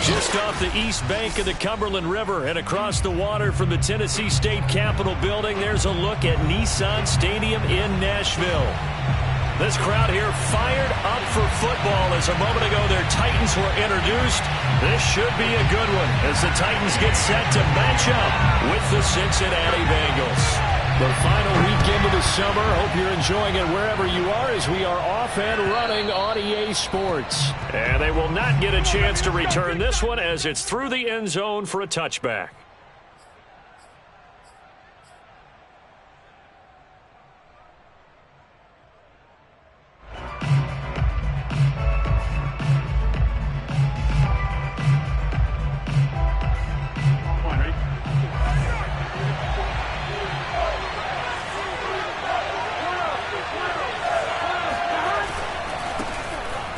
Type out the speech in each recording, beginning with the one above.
Just off the east bank of the Cumberland River and across the water from the Tennessee State Capitol building, there's a look at Nissan Stadium in Nashville. This crowd here fired up for football as a moment ago their Titans were introduced. This should be a good one as the Titans get set to match up with the Cincinnati Bengals. The final weekend of the summer. Hope you're enjoying it wherever you are as we are off and running on EA Sports. And they will not get a chance to return this one as it's through the end zone for a touchback.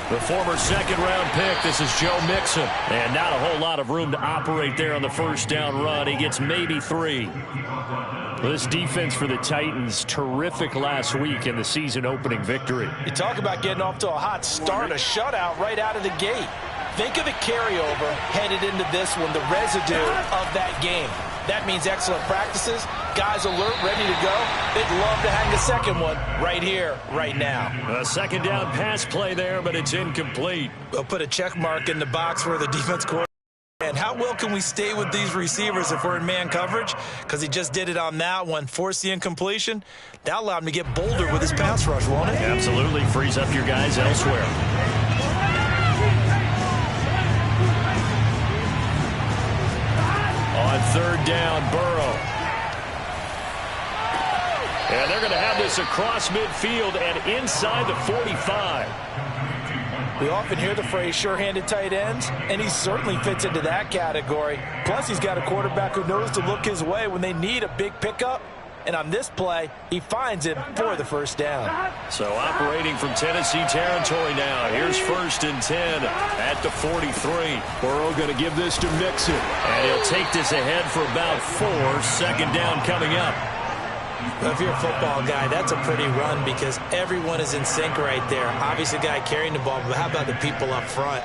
The former second-round pick, this is Joe Mixon. And not a whole lot of room to operate there on the first down run. He gets maybe 3. This defense for the Titans, terrific last week in the season-opening victory. You talk about getting off to a hot start, a shutout right out of the gate. Think of the carryover headed into this one, the residue of that game. That means excellent practices, guys alert, ready to go. They'd love to hang the second one right here, right now. A second down pass play there, but it's incomplete. We'll put a check mark in the box for the defense coordinator. And how well can we stay with these receivers if we're in man coverage? Because he just did it on that one, forced the incompletion. That allowed him to get bolder with his pass rush, won't it? Absolutely, frees up your guys elsewhere. On third down, Burrow. And they're going to have this across midfield and inside the 45. We often hear the phrase sure-handed tight ends, and he certainly fits into that category. Plus, he's got a quarterback who knows to look his way when they need a big pickup. And on this play, he finds him for the first down. So operating from Tennessee territory now. Here's 1st and 10 at the 43. Burrow going to give this to Mixon. And he'll take this ahead for about 4. Second down coming up. Well, if you're a football guy, that's a pretty run because everyone is in sync right there. Obviously, the guy carrying the ball, but how about the people up front?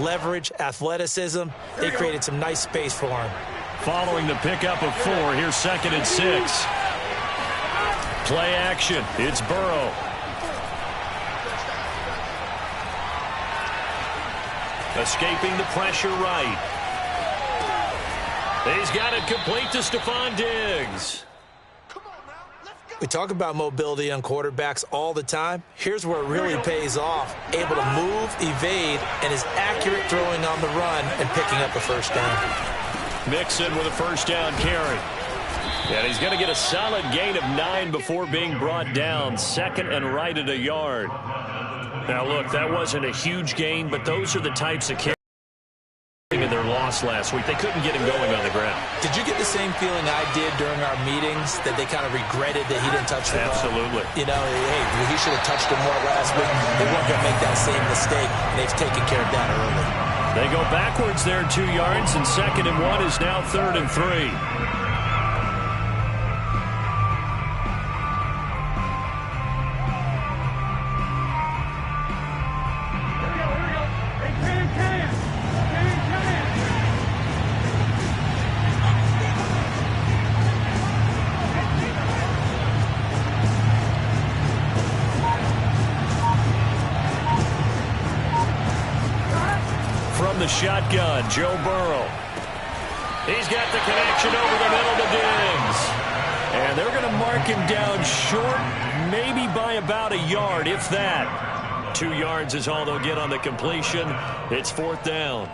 Leverage, athleticism, they created some nice space for him. Following the pickup of 4, here's 2nd and 6. Play action. It's Burrow. Escaping the pressure right. He's got it complete to Stephon Diggs. We talk about mobility on quarterbacks all the time. Here's where it really pays off. Able to move, evade, and is accurate throwing on the run and picking up a first down. Mixon with a first down carry. And he's going to get a solid gain of 9 before being brought down. Second and right at a yard. Now, look, that wasn't a huge gain, but those are the types of carries in their loss last week. They couldn't get him going on the ground. Did you get the same feeling I did during our meetings, that they kind of regretted that he didn't touch the ball? Absolutely. You know, hey, he should have touched him more last week. They weren't going to make that same mistake, and they've taken care of that early. They go backwards there 2 yards, and 2nd and 1 is now 3rd and 3. The shotgun, Joe Burrow. He's got the connection over the middle to Diggs. And they're going to mark him down short, maybe by about a yard, if that. 2 yards is all they'll get on the completion. It's 4th down.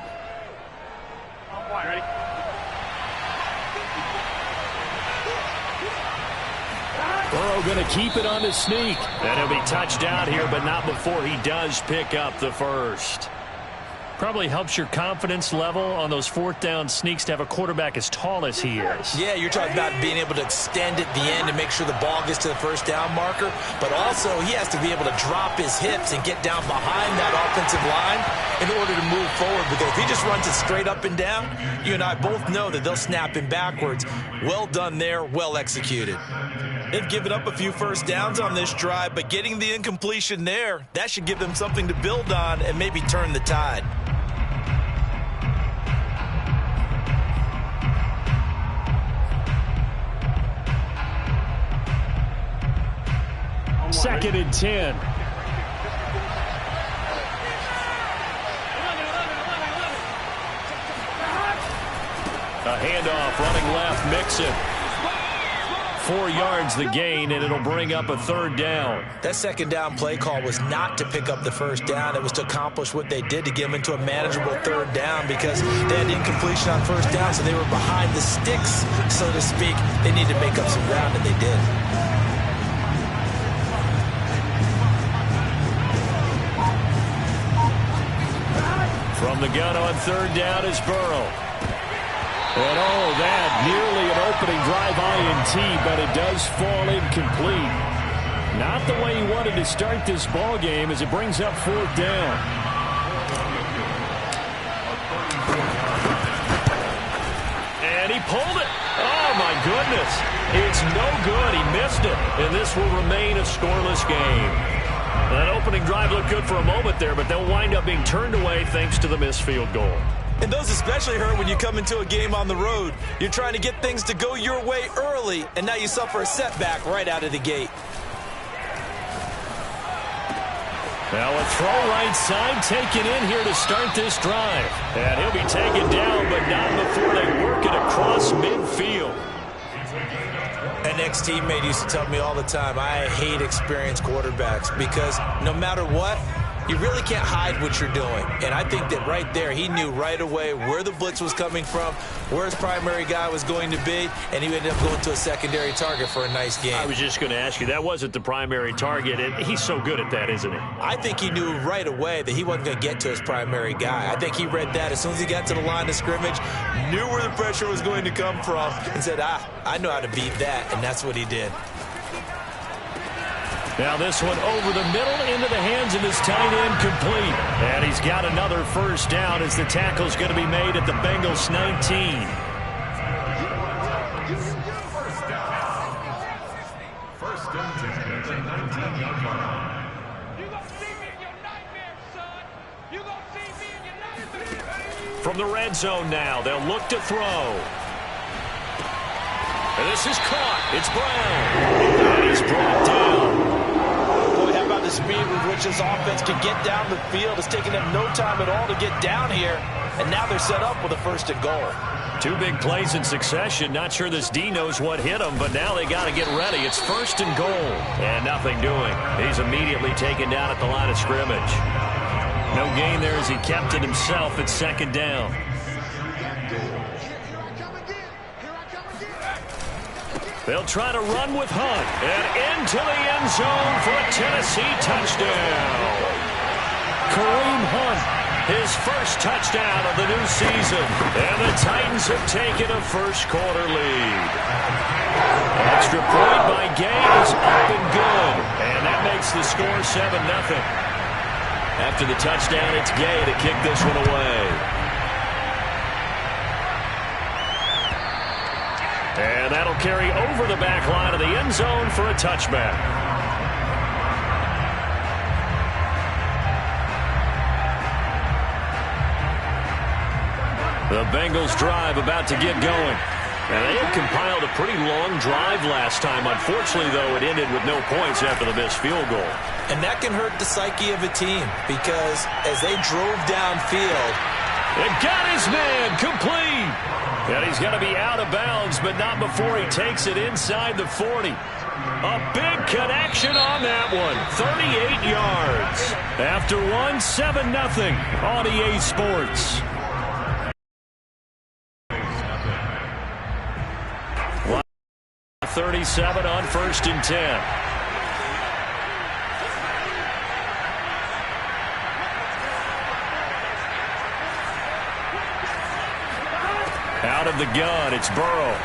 Burrow going to keep it on the sneak. And he'll be touched out here, but not before he does pick up the first. Probably helps your confidence level on those 4th down sneaks to have a quarterback as tall as he is. Yeah, you're talking about being able to extend at the end and make sure the ball gets to the first down marker. But also, he has to be able to drop his hips and get down behind that offensive line in order to move forward. Because if he just runs it straight up and down, you and I both know that they'll snap him backwards. Well done there, well executed. They've given up a few first downs on this drive, but getting the incompletion there, that should give them something to build on and maybe turn the tide. Second and 10. A handoff running left, Mixon. 4 yards the gain, and it'll bring up a 3rd down. That 2nd down play call was not to pick up the first down. It was to accomplish what they did to get them into a manageable 3rd down because they had incompletion on first down, so they were behind the sticks, so to speak. They needed to make up some ground, and they did. From the gun on 3rd down is Burrow. And that nearly an opening drive INT, but it does fall incomplete. Not the way he wanted to start this ball game as it brings up 4th down. And he pulled it. Oh, my goodness. It's no good. He missed it. And this will remain a scoreless game. That opening drive looked good for a moment there, but they'll wind up being turned away thanks to the missed field goal. And those especially hurt when you come into a game on the road. You're trying to get things to go your way early, and now you suffer a setback right out of the gate. Now a throw right side taken in here to start this drive. And he'll be taken down, but not before they work it across midfield. An ex-teammate used to tell me all the time, I hate experienced quarterbacks because no matter what, you really can't hide what you're doing. And I think that right there, he knew right away where the blitz was coming from, where his primary guy was going to be, and he ended up going to a secondary target for a nice game. I was just going to ask you, that wasn't the primary target, and he's so good at that, isn't he? I think he knew right away that he wasn't going to get to his primary guy. I think he read that as soon as he got to the line of scrimmage, knew where the pressure was going to come from, and said, I know how to beat that, and that's what he did. Now this one over the middle into the hands of his tight end, complete. And he's got another first down as the tackle's going to be made at the Bengals 19. From the red zone now, they'll look to throw. And this is caught. It's Brown. And he's brought down. How about the speed with which this offense can get down the field? It's taking them no time at all to get down here, and now they're set up with a 1st and goal. Two big plays in succession. Not sure this D knows what hit him, but now they got to get ready. It's 1st and goal. And nothing doing. He's immediately taken down at the line of scrimmage. No gain there as he kept it himself at 2nd down. They'll try to run with Hunt. And into the end zone for a Tennessee touchdown. Kareem Hunt. His first touchdown of the new season. And the Titans have taken a first-quarter lead. Extra point by Gay is up and good. And that makes the score 7-0. After the touchdown, it's Gay to kick this one away. And that'll carry over the back line of the end zone for a touchback. The Bengals drive about to get going. And they had compiled a pretty long drive last time. Unfortunately, though, it ended with no points after the missed field goal. And that can hurt the psyche of a team because as they drove downfield, it got his man complete. And he's going to be out of bounds, but not before he takes it inside the 40. A big connection on that one. 38 yards. After one, 7-0 on EA Sports. 37 on 1st and 10. Out of the gun, it's Burrow.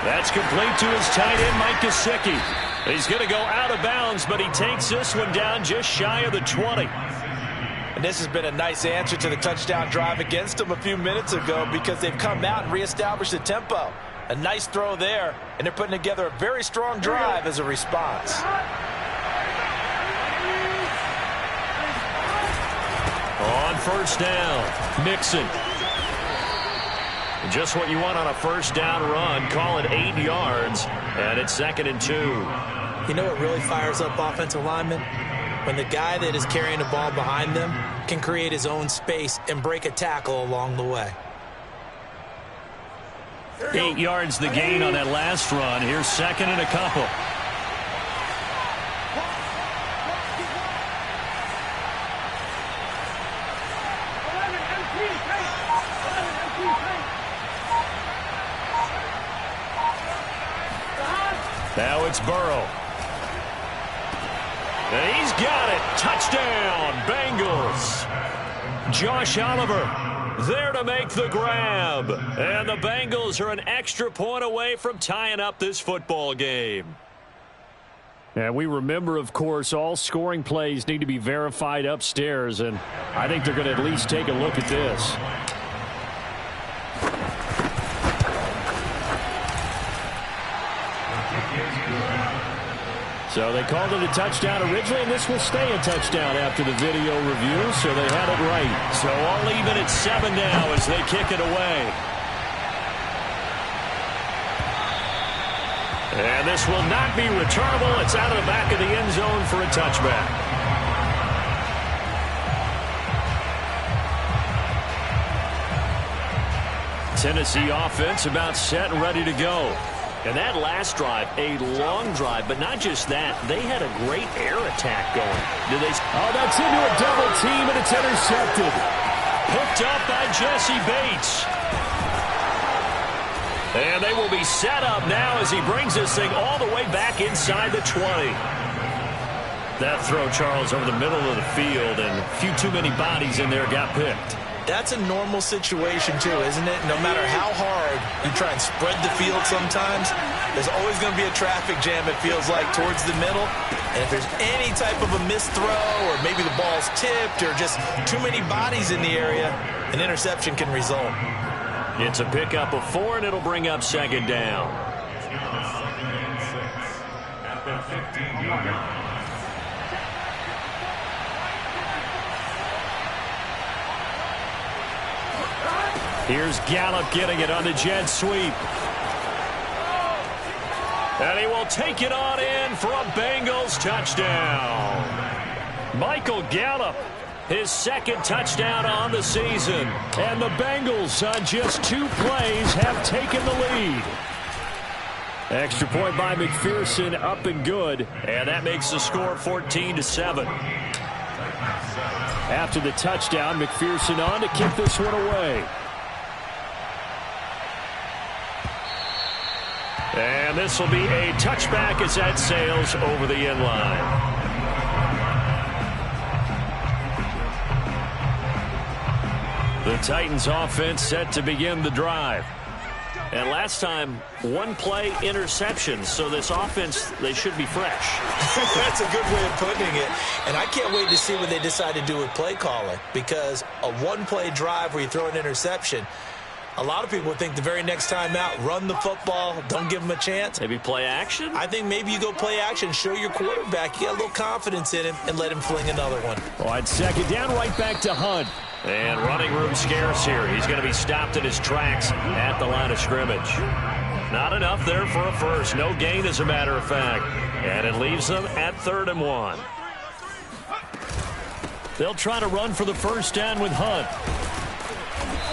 That's complete to his tight end, Mike Gesicki. He's going to go out of bounds, but he takes this one down just shy of the 20. And this has been a nice answer to the touchdown drive against them a few minutes ago because they've come out and reestablished the tempo. A nice throw there, and they're putting together a very strong drive as a response. On 1st down, Mixon. Just what you want on a 1st down run. Call it 8 yards, and it's 2nd and 2. You know what really fires up offensive linemen? When the guy that is carrying the ball behind them can create his own space and break a tackle along the way. 8 yards the gain on that last run. Here's 2nd and a couple. Now it's Burrow. And he's got it. Touchdown, Bengals. Josh Oliver there to make the grab. And the Bengals are an extra point away from tying up this football game. And we remember, of course, all scoring plays need to be verified upstairs. And I think they're going to at least take a look at this. So they called it a touchdown originally, and this will stay a touchdown after the video review, so they had it right. So all even at 7 now as they kick it away. And this will not be returnable. It's out of the back of the end zone for a touchback. Tennessee offense about set and ready to go. And that last drive, a long drive, but not just that. They had a great air attack going. Oh, that's into a double team, and it's intercepted. Picked up by Jesse Bates. And they will be set up now as he brings this thing all the way back inside the 20. That throw, Charles, over the middle of the field, and a few too many bodies in there got picked. That's a normal situation, too, isn't it? No matter how hard you try and spread the field sometimes, there's always going to be a traffic jam, it feels like, towards the middle. And if there's any type of a missed throw or maybe the ball's tipped or just too many bodies in the area, an interception can result. It's a pickup of 4, and it'll bring up 2nd down. Here's Gallup getting it on the jet sweep. And he will take it on in for a Bengals touchdown. Michael Gallup, his second touchdown on the season. And the Bengals, on just 2 plays, have taken the lead. Extra point by McPherson, up and good. And that makes the score 14-7. After the touchdown, McPherson on to kick this one away. And this will be a touchback as that sails over the end line. The Titans offense set to begin the drive. And last time, 1 play interception. So this offense, they should be fresh. That's a good way of putting it. And I can't wait to see what they decide to do with play calling. Because a 1-play drive where you throw an interception, a lot of people would think the very next time out, run the football, don't give them a chance. Maybe play action? I think maybe you go play action, show your quarterback, you got a little confidence in him, and let him fling another one. On second down, right back to Hunt. And running room scarce here. He's going to be stopped in his tracks at the line of scrimmage. Not enough there for a first. No gain, as a matter of fact. And it leaves them at 3rd and 1. They'll try to run for the first down with Hunt.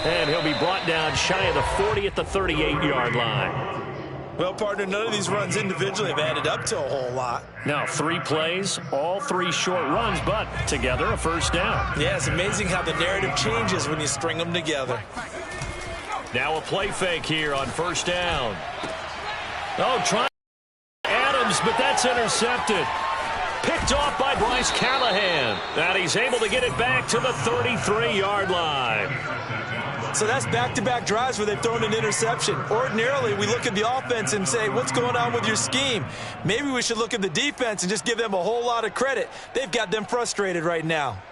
And he'll be brought down shy of the 40 at the 38-yard line. Well, partner, none of these runs individually have added up to a whole lot. Now 3 plays, all 3 short runs, but together a first down. Yeah, it's amazing how the narrative changes when you string them together. Now a play fake here on first down. Oh, trying Adams, but that's intercepted. Picked off by Bryce Callahan. And he's able to get it back to the 33-yard line. So that's back-to-back drives where they've thrown an interception. Ordinarily, we look at the offense and say, what's going on with your scheme? Maybe we should look at the defense and just give them a whole lot of credit. They've got them frustrated right now.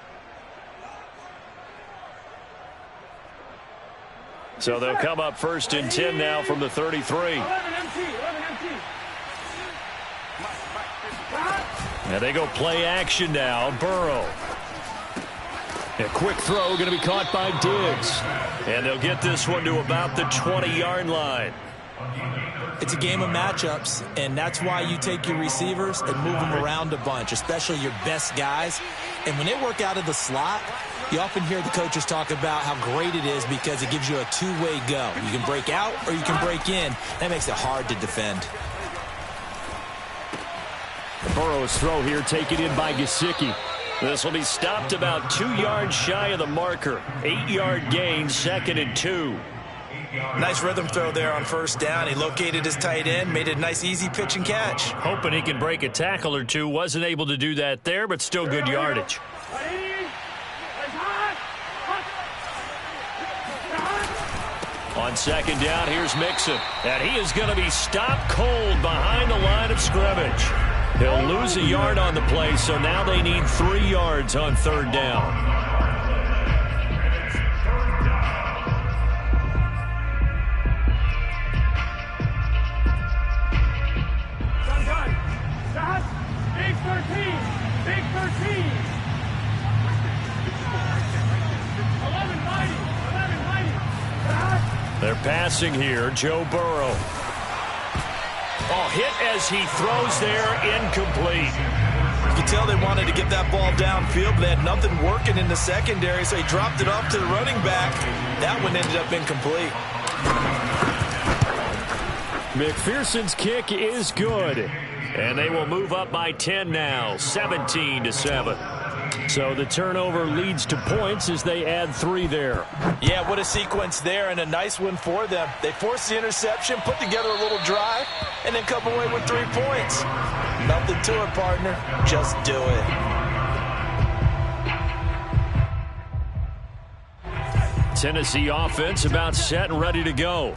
So they'll come up 1st and 10 now from the 33. And they go play action now. Burrow. A quick throw going to be caught by Diggs. And they'll get this one to about the 20-yard line. It's a game of matchups, and that's why you take your receivers and move them around a bunch, especially your best guys. And when they work out of the slot, you often hear the coaches talk about how great it is because it gives you a 2-way go. You can break out or you can break in. That makes it hard to defend. Burrow's throw here taken in by Gesicki. This will be stopped about 2 yards shy of the marker. 8-yard gain, 2nd and 2. Nice rhythm throw there on first down. He located his tight end, made it a nice easy pitch and catch. Hoping he can break a tackle or two. Wasn't able to do that there, but still good yardage. On second down, here's Mixon. And he is going to be stopped cold behind the line of scrimmage. He'll lose a yard on the play, so now they need 3 yards on 3rd down. They're passing here, Joe Burrow. Oh, hit as he throws there, incomplete. You can tell they wanted to get that ball downfield, but they had nothing working in the secondary, so he dropped it off to the running back. That one ended up incomplete. McPherson's kick is good. And they will move up by 10 now, 17-7. So the turnover leads to points as they add 3 there. Yeah, what a sequence there, and a nice one for them. They forced the interception, put together a little drive, and then come away with 3 points. Nothing to it, partner. Just do it. Tennessee offense about set and ready to go.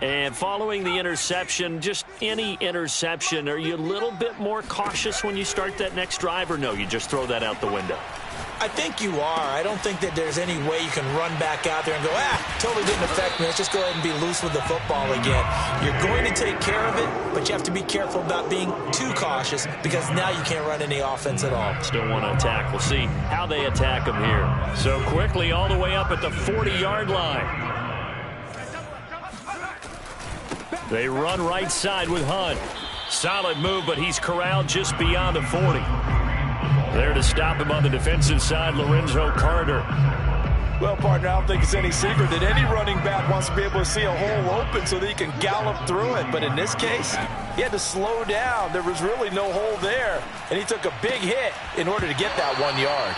And following the interception, just any interception, are you a little bit more cautious when you start that next drive, or no, you just throw that out the window? I think you are. I don't think that there's any way you can run back out there and go, totally didn't affect me. Let's just go ahead and be loose with the football again. You're going to take care of it, but you have to be careful about being too cautious because now you can't run any offense at all. Still want to attack. We'll see how they attack them here. So quickly all the way up at the 40-yard line. They run right side with Hunt. Solid move, but he's corralled just beyond the 40. There to stop him on the defensive side, Lorenzo Carter. Well, partner, I don't think it's any secret that any running back wants to be able to see a hole open so that he can gallop through it. But in this case, he had to slow down. There was really no hole there, and he took a big hit in order to get that 1 yard.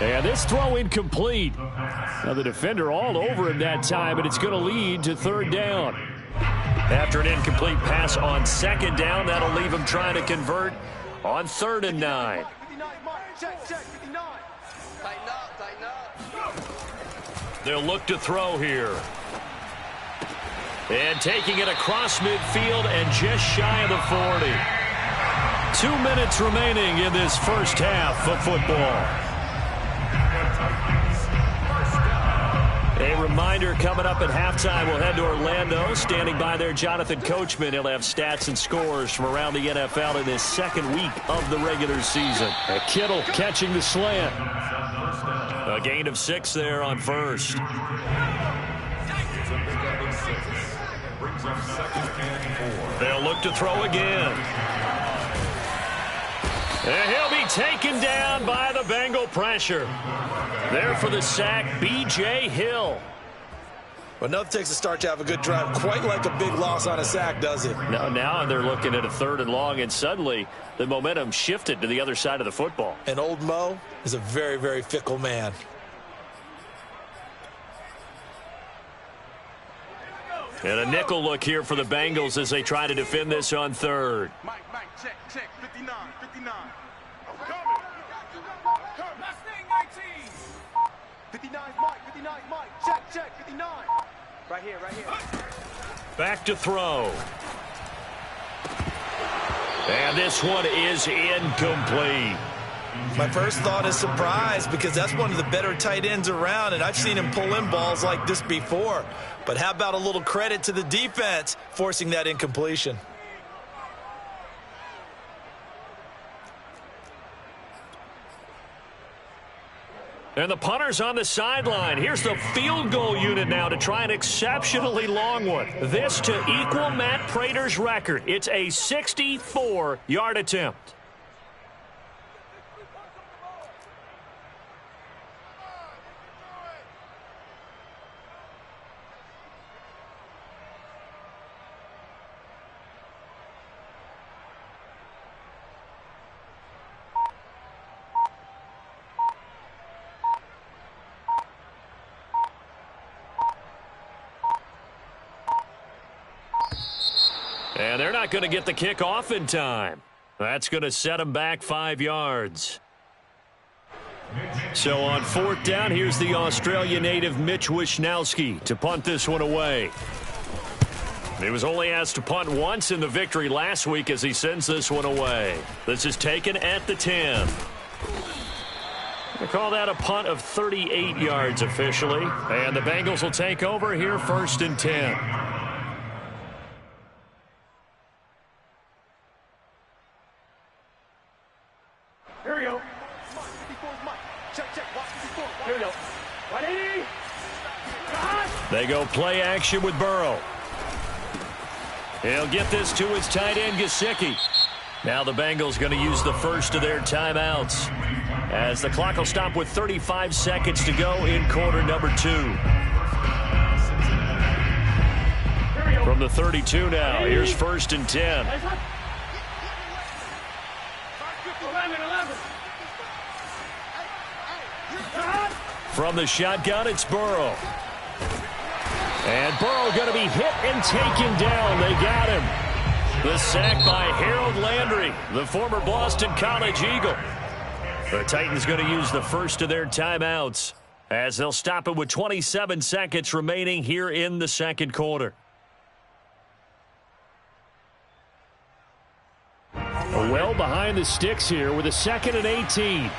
And this throw incomplete. Now the defender all over him that time, and it's going to lead to third down. After an incomplete pass on second down, that'll leave him trying to convert on 3rd and 9. They'll look to throw here. And taking it across midfield and just shy of the 40. 2 minutes remaining in this first half of football. A reminder coming up at halftime, we'll head to Orlando. Standing by there, Jonathan Coachman. He'll have stats and scores from around the NFL in this second week of the regular season. Kittle catching the slant. A gain of 6 there on first. They'll look to throw again. And he'll be taken down by the Bengal pressure. There for the sack, B.J. Hill. Well, nothing takes a start to have a good drive. Quite like a big loss on a sack, does it? Now they're looking at a 3rd and long, and suddenly the momentum shifted to the other side of the football. And old Mo is a very, very fickle man. And a nickel look here for the Bengals as they try to defend this on 3rd. Mike, check, 59. I'm coming. Mustang 19. 59, Mike, check, 59. Right here. Back to throw. And this one is incomplete. My first thought is surprise, because that's one of the better tight ends around, and I've seen him pull in balls like this before. But how about a little credit to the defense forcing that incompletion? And the punter's on the sideline. Here's the field goal unit now to try an exceptionally long one. This to equal Matt Prater's record. It's a 64-yard attempt. And they're not going to get the kick off in time. That's going to set them back 5 yards. So on 4th down, here's the Australia native Mitch Wishnowsky to punt this one away. He was only asked to punt once in the victory last week as he sends this one away. This is taken at the 10. They call that a punt of 38 yards officially. And the Bengals will take over here 1st and 10. Here we go. Here we go. Ready? They go play action with Burrow. He'll get this to his tight end, Gesicki. Now the Bengals going to use the first of their timeouts, as the clock will stop with 35 seconds to go in quarter number 2. From the 32 now, here's 1st and 10. From the shotgun, it's Burrow. And Burrow going to be hit and taken down. They got him. The sack by Harold Landry, the former Boston College Eagle. The Titans going to use the first of their timeouts, as they'll stop it with 27 seconds remaining here in the second quarter. Well behind the sticks here with a 2nd and 18.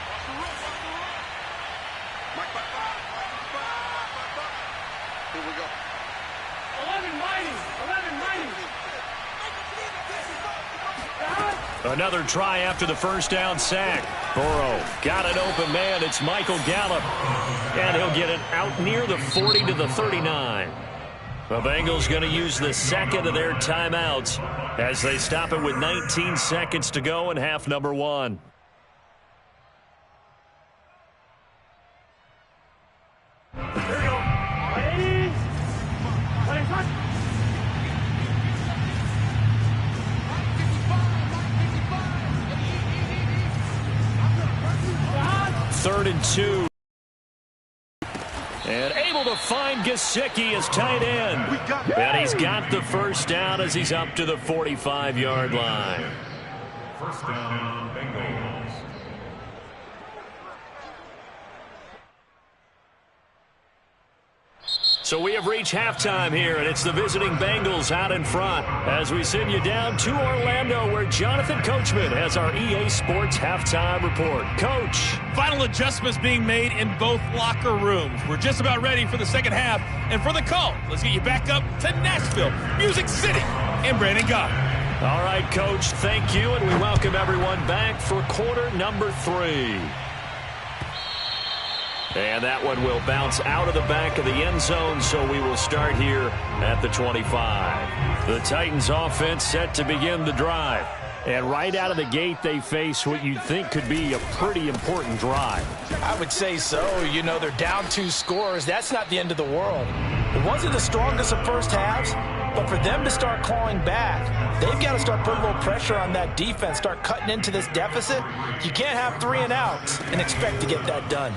Another try after the first down sack. Burrow got an open man. It's Michael Gallup. And he'll get it out near the 40 to the 39. The Bengals going to use the second of their timeouts as they stop it with 19 seconds to go in half number 1. 3rd and 2. And able to find Gesicki as tight end. And he's got the first down as he's up to the 45-yard line. First down, Bengals. So we have reached halftime here, and it's the visiting Bengals out in front as we send you down to Orlando, where Jonathan Coachman has our EA Sports halftime report. Coach. Final adjustments being made in both locker rooms. We're just about ready for the second half. And for the call, let's get you back up to Nashville, Music City, and Brandon God. All right, Coach, thank you, and we welcome everyone back for quarter number 3. And that one will bounce out of the back of the end zone, so we will start here at the 25. The Titans offense set to begin the drive. And right out of the gate, they face what you'd think could be a pretty important drive. I would say so. You know, they're down 2 scores. That's not the end of the world. It wasn't the strongest of first halves, but for them to start clawing back, they've got to start putting a little pressure on that defense, start cutting into this deficit. You can't have 3 and outs and expect to get that done.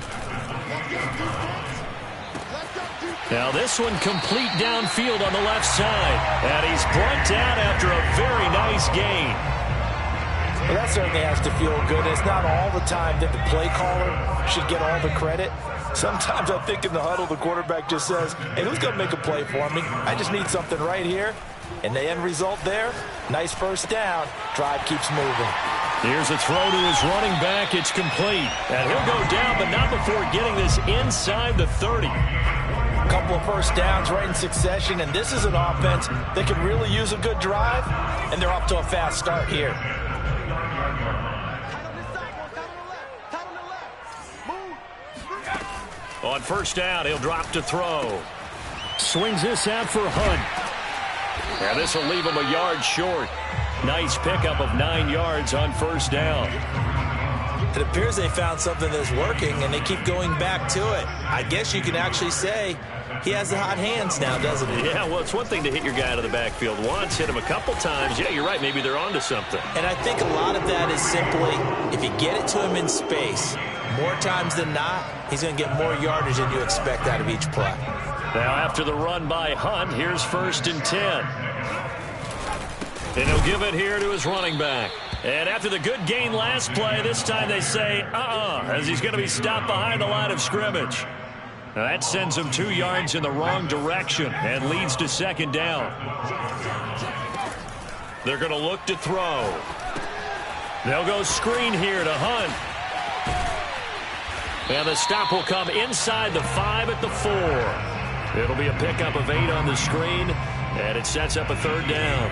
Now this one complete downfield on the left side. And he's brought down after a very nice gain. Well, that certainly has to feel good. It's not all the time that the play caller should get all the credit. Sometimes I think in the huddle, the quarterback just says, hey, who's going to make a play for me? I just need something right here. And the end result there, nice first down. Drive keeps moving. Here's a throw to his running back. It's complete. And he'll go down, but not before getting this inside the 30. A couple of first downs right in succession, and this is an offense that could really use a good drive, and they're off to a fast start here. On first down, he'll drop to throw. Swings this out for Hunt. And this will leave him a yard short. Nice pickup of 9 yards on first down. It appears they found something that's working, and they keep going back to it. I guess you can actually say he has the hot hands now, doesn't he? Yeah, well, it's one thing to hit your guy out of the backfield once, hit him a couple times. Yeah, you're right. Maybe they're onto something. And I think a lot of that is simply if you get it to him in space, more times than not, he's going to get more yardage than you expect out of each play. Now, after the run by Hunt, here's 1st and 10. And he'll give it here to his running back. And after the good gain last play, this time they say, as he's going to be stopped behind the line of scrimmage. Now that sends him 2 yards in the wrong direction and leads to 2nd down. They're going to look to throw. They'll go screen here to Hunt. And the stop will come inside the 5 at the 4. It'll be a pickup of 8 on the screen, and it sets up a 3rd down.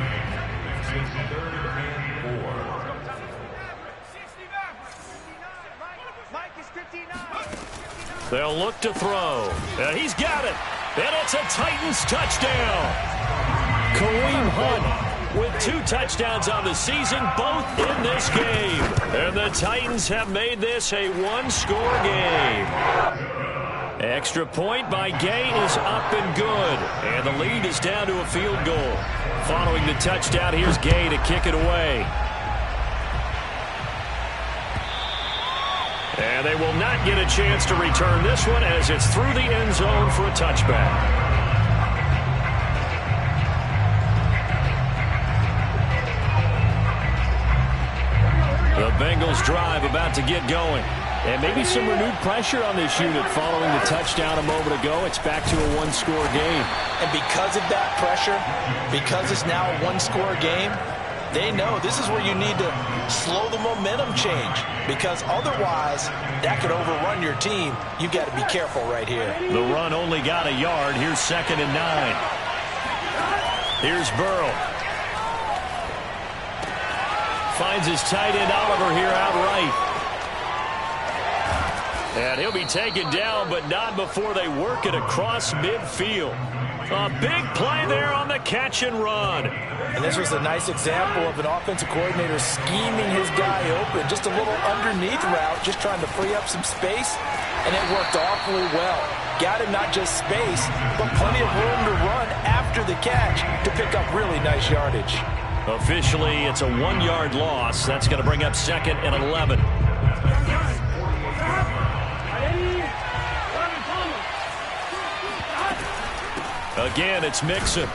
They'll look to throw. And he's got it. And it's a Titans touchdown. Kareem Hunt with 2 touchdowns on the season, both in this game. And the Titans have made this a 1-score game. Extra point by Gay is up and good. And the lead is down to a field goal. Following the touchdown, here's Gay to kick it away. And they will not get a chance to return this one as it's through the end zone for a touchback. The Bengals drive about to get going. And maybe some renewed pressure on this unit following the touchdown a moment ago. It's back to a 1-score game. And because of that pressure, because it's now a 1-score game, they know this is where you need to slow the momentum change, because otherwise that could overrun your team. You've got to be careful right here. The run only got a yard. Here's 2nd and 9. Here's Burrow. Finds his tight end Oliver here outright. And he'll be taken down, but not before they work it across midfield. A big play there on the catch and run. And this was a nice example of an offensive coordinator scheming his guy open. Just a little underneath route, just trying to free up some space. And it worked awfully well. Got him not just space, but plenty of room to run after the catch to pick up really nice yardage. Officially, it's a 1-yard loss. That's going to bring up 2nd and 11. Again, it's Mixon.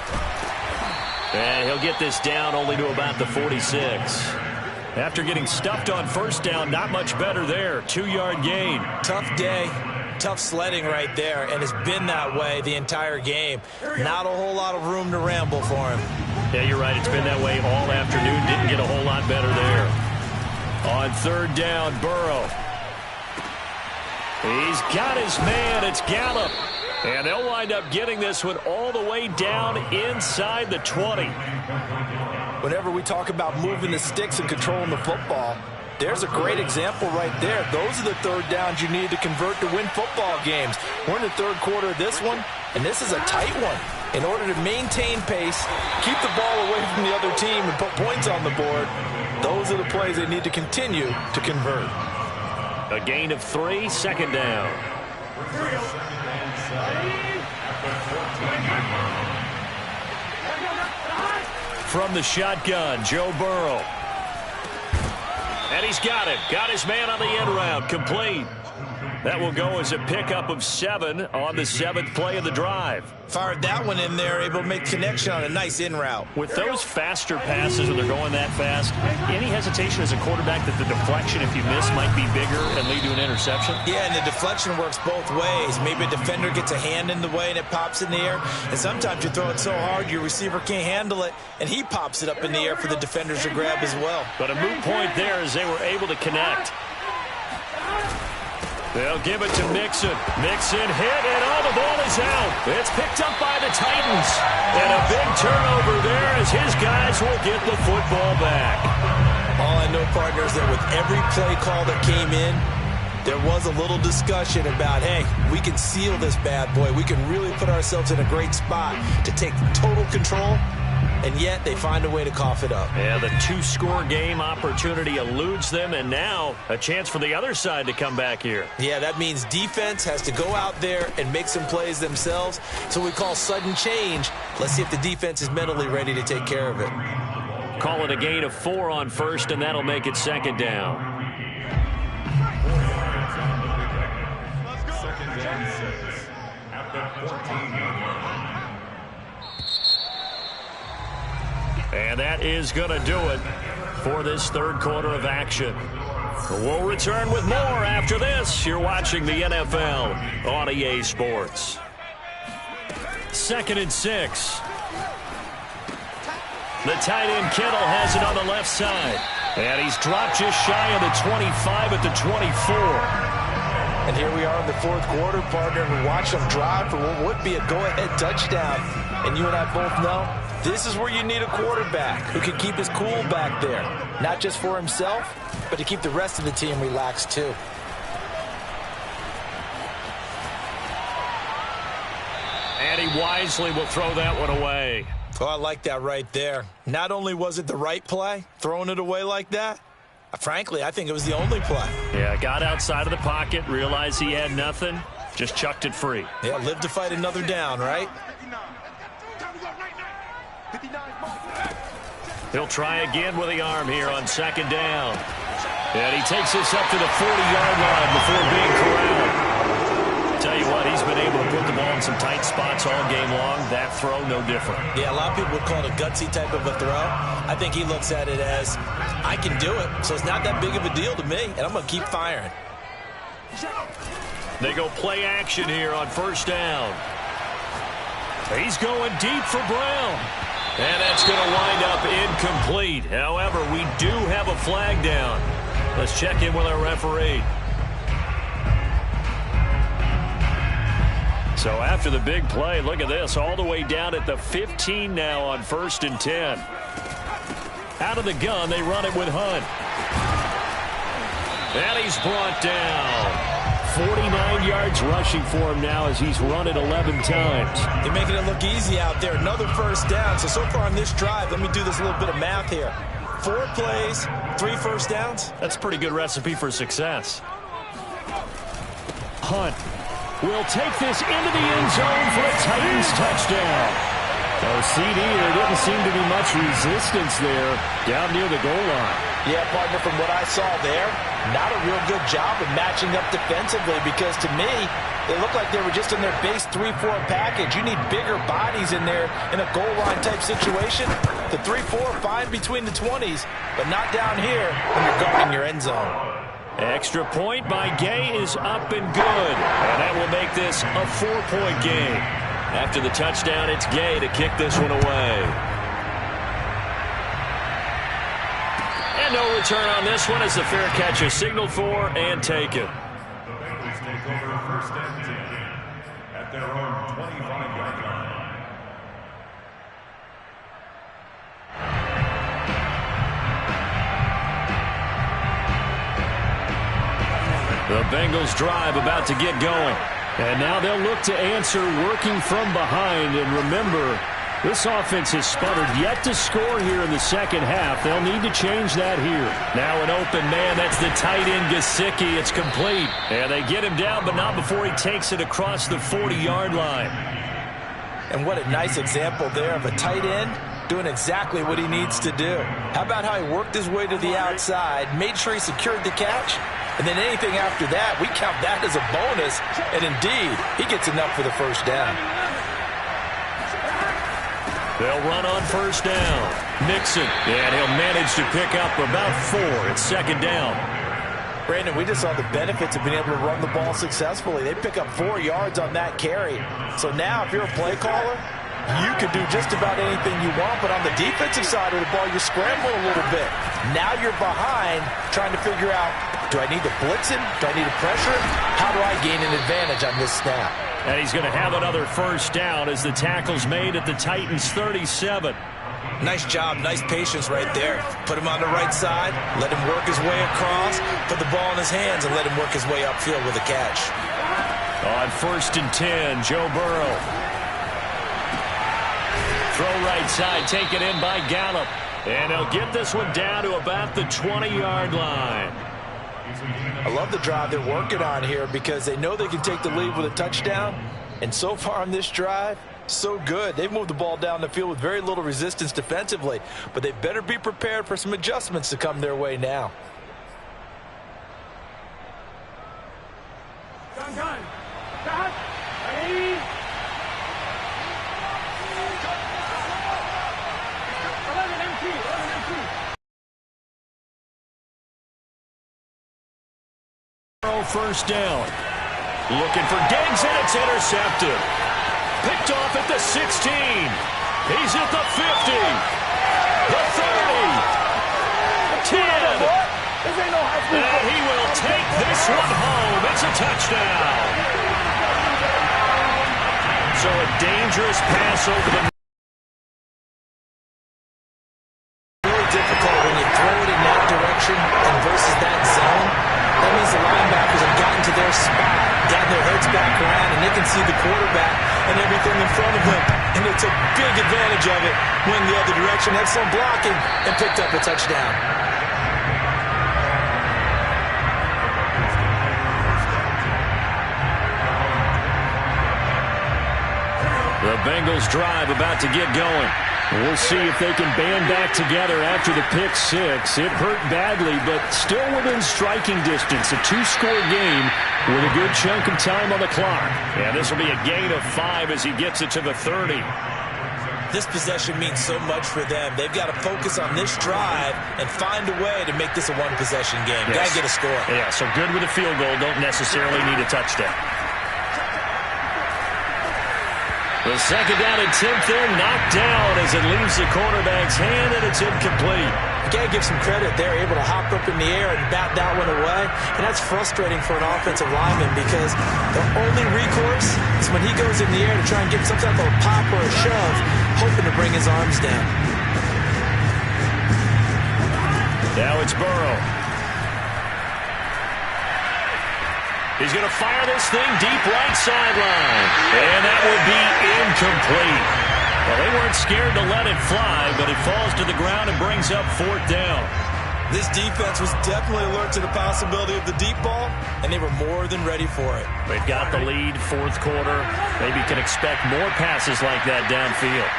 And he'll get this down only to about the 46. After getting stuffed on first down, not much better there. 2-yard gain. Tough day. Tough sledding right there, and it's been that way the entire game. Not a whole lot of room to ramble for him. Yeah, you're right. It's been that way all afternoon. Didn't get a whole lot better there. On third down, Burrow. He's got his man. It's Gallup. And they'll wind up getting this one all the way down inside the 20. Whenever we talk about moving the sticks and controlling the football, there's a great example right there. Those are the third downs you need to convert to win football games. We're in the third quarter of this one, and this is a tight one. In order to maintain pace, keep the ball away from the other team, and put points on the board, those are the plays they need to continue to convert. A gain of 3, second down. From the shotgun, Joe Burrow. And he's got it. Got his man on the end route. Complete. That will go as a pickup of 7 on the 7th play of the drive. Fired that one in there, able to make connection on a nice in route. With those faster passes and they're going that fast, any hesitation as a quarterback that the deflection, if you miss, might be bigger and lead to an interception? Yeah, and the deflection works both ways. Maybe a defender gets a hand in the way and it pops in the air. And sometimes you throw it so hard your receiver can't handle it, and he pops it up in the air for the defenders to grab as well. But a moot point there as they were able to connect. They'll give it to Mixon. Mixon hit, and the ball is out. It's picked up by the Titans. And a big turnover there as his guys will get the football back. All I know, partners, that with every play call that came in, there was a little discussion about, hey, we can seal this bad boy. We can really put ourselves in a great spot to take total control. And yet they find a way to cough it up. Yeah, the 2-score game opportunity eludes them, and now a chance for the other side to come back here. Yeah, that means defense has to go out there and make some plays themselves. So we call sudden change. Let's see if the defense is mentally ready to take care of it. Call it a gain of 4 on first, and that'll make it second down. Second down 6 at the 14-yard line. And that is going to do it for this third quarter of action. We'll return with more after this. You're watching the NFL on EA Sports. 2nd and 6. The tight end Kittle has it on the left side. And he's dropped just shy of the 25 at the 24. And here we are in the fourth quarter, partner, and watch them drive for what would be a go-ahead touchdown. And you and I both know this is where you need a quarterback who can keep his cool back there. Not just for himself, but to keep the rest of the team relaxed too. And he wisely will throw that one away. Oh, I like that right there. Not only was it the right play, throwing it away like that, frankly, I think it was the only play. Yeah, got outside of the pocket, realized he had nothing, just chucked it free. Yeah, live to fight another down, right? He'll try again with the arm here on second down. And he takes this up to the 40-yard line before being corralled. Tell you what, he's been able to put the ball in some tight spots all game long. That throw, no different. Yeah, a lot of people would call it a gutsy type of a throw. I think he looks at it as, I can do it, so it's not that big of a deal to me, and I'm going to keep firing. They go play action here on first down. He's going deep for Brown. And that's going to wind up incomplete. However, we do have a flag down. Let's check in with our referee. So after the big play, look at this, all the way down at the 15 now on 1st and 10. Out of the gun, they run it with Hunt. And he's brought down. 49 yards rushing for him now as he's run it 11 times. They're making it look easy out there. Another first down. So far on this drive, let me do this little bit of math here. 4 plays, 3 first downs. That's a pretty good recipe for success. Hunt will take this into the end zone for a Titans touchdown. Oh, CD, there didn't seem to be much resistance there down near the goal line. Yeah, partner, from what I saw there, not a real good job of matching up defensively, because to me, they look like they were just in their base 3-4 package. You need bigger bodies in there in a goal line type situation. The 3-4, fine between the 20s, but not down here when you're guarding your end zone. Extra point by Gay is up and good. And that will make this a 4-point game. After the touchdown, it's Gay to kick this one away. And no return on this one as the fair catch is signaled for and taken. The Bengals take over first and 10 at their own 25-yard line. The Bengals drive about to get going. And now they'll look to answer working from behind. And remember, this offense has sputtered yet to score here in the second half. They'll need to change that here. Now an open man. That's the tight end, Gesicki. It's complete. And they get him down, but not before he takes it across the 40-yard line. And what a nice example there of a tight end doing exactly what he needs to do. How about how he worked his way to the outside, made sure he secured the catch, and then anything after that, we count that as a bonus. And indeed, he gets enough for the first down. They'll run on first down. Mixon, and he'll manage to pick up about 4. It's second down. Brandon, we just saw the benefits of being able to run the ball successfully. They pick up 4 yards on that carry. So now, if you're a play caller, you can do just about anything you want, but on the defensive side of the ball, you're scrambling a little bit. Now you're behind, trying to figure out, do I need to blitz him? Do I need to pressure him? How do I gain an advantage on this snap? And he's going to have another first down as the tackle's made at the Titans' 37. Nice job, nice patience right there. Put him on the right side, let him work his way across, put the ball in his hands, and let him work his way upfield with a catch. On first and 10, Joe Burrow. Throw right side, taken in by Gallup. And he'll get this one down to about the 20-yard line. I love the drive they're working on here because they know they can take the lead with a touchdown. And so far on this drive, so good. They've moved the ball down the field with very little resistance defensively. But they better be prepared for some adjustments to come their way now. First down. Looking for Diggs, and it's intercepted. Picked off at the 16. He's at the 50. The 30. 10. And he will take this one home. It's a touchdown. So a dangerous pass over the... Really difficult when you throw it in that direction and versus that zone. That means the linebackers have gotten to their spot, gotten their heads back around, and they can see the quarterback and everything in front of them. And they took big advantage of it, went the other direction, had some blocking, and picked up a touchdown. The Bengals drive about to get going. We'll see if they can band back together after the pick 6. It hurt badly, but still within striking distance. A 2-score game with a good chunk of time on the clock. And this will be a gain of 5 as he gets it to the 30. This possession means so much for them. They've got to focus on this drive and find a way to make this a one-possession game. Yes. Got to get a score. Yeah, so good with a field goal. Don't necessarily need a touchdown. The second down attempt there knocked down as it leaves the quarterback's hand, and it's incomplete. You got to give some credit. They're able to hop up in the air and bat that one away. And that's frustrating for an offensive lineman because the only recourse is when he goes in the air to try and get some type of a pop or a shove, hoping to bring his arms down. Now it's Burrow. He's going to fire this thing deep right sideline. And that will be incomplete. Well, they weren't scared to let it fly, but it falls to the ground and brings up 4th down. This defense was definitely alert to the possibility of the deep ball, and they were more than ready for it. They've got the lead, 4th quarter. Maybe can expect more passes like that downfield.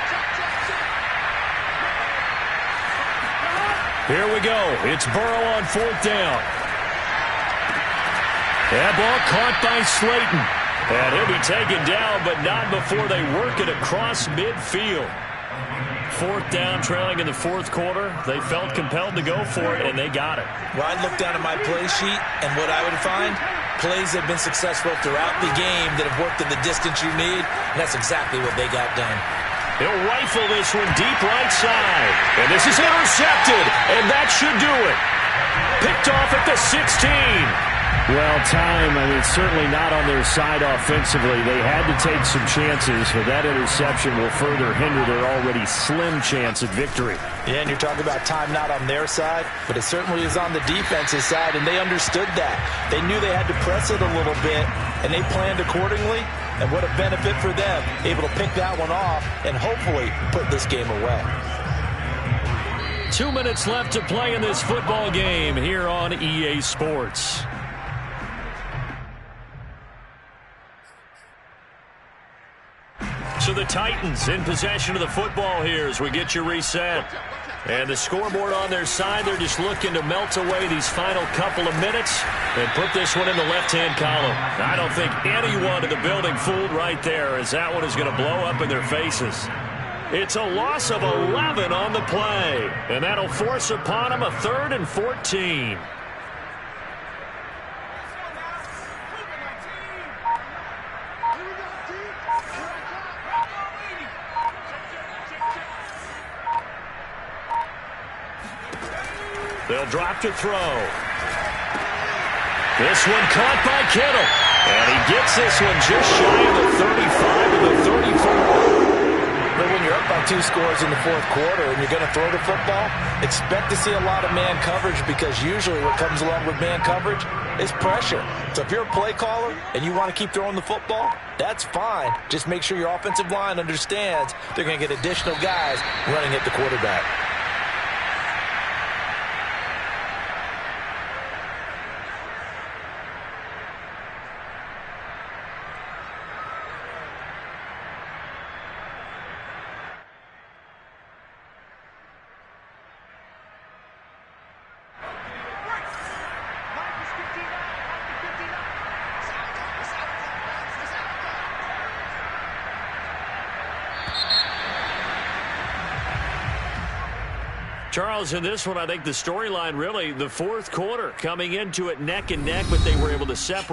Here we go. It's Burrow on 4th down. That ball caught by Slayton. And he'll be taken down, but not before they work it across midfield. 4th down, trailing in the 4th quarter. They felt compelled to go for it, and they got it. Well, I'd look down at my play sheet, and what I would find, plays have been successful throughout the game that have worked in the distance you need, and that's exactly what they got done. He'll rifle this one deep right side. And this is intercepted, and that should do it. Picked off at the 16. Well, time, certainly not on their side offensively. They had to take some chances, but that interception will further hinder their already slim chance at victory. Yeah, and you're talking about time not on their side, but it certainly is on the defensive side, and they understood that. They knew they had to press it a little bit, and they planned accordingly, and what a benefit for them, able to pick that one off and hopefully put this game away. 2 minutes left to play in this football game here on EA Sports. So the Titans in possession of the football here as we get you reset. And the scoreboard on their side, they're just looking to melt away these final couple of minutes and put this one in the left-hand column. I don't think anyone in the building fooled right there, as that one is going to blow up in their faces. It's a loss of 11 on the play, and that'll force upon them a 3rd and 14. They'll drop to throw. This one caught by Kittle. And he gets this one just shy of the 35 to the 34. But when you're up by 2 scores in the 4th quarter and you're going to throw the football, expect to see a lot of man coverage, because usually what comes along with man coverage is pressure. So if you're a play caller and you want to keep throwing the football, that's fine. Just make sure your offensive line understands they're going to get additional guys running at the quarterback. Charles, in this one, I think the storyline really, the 4th quarter, coming into it neck and neck, but they were able to separate.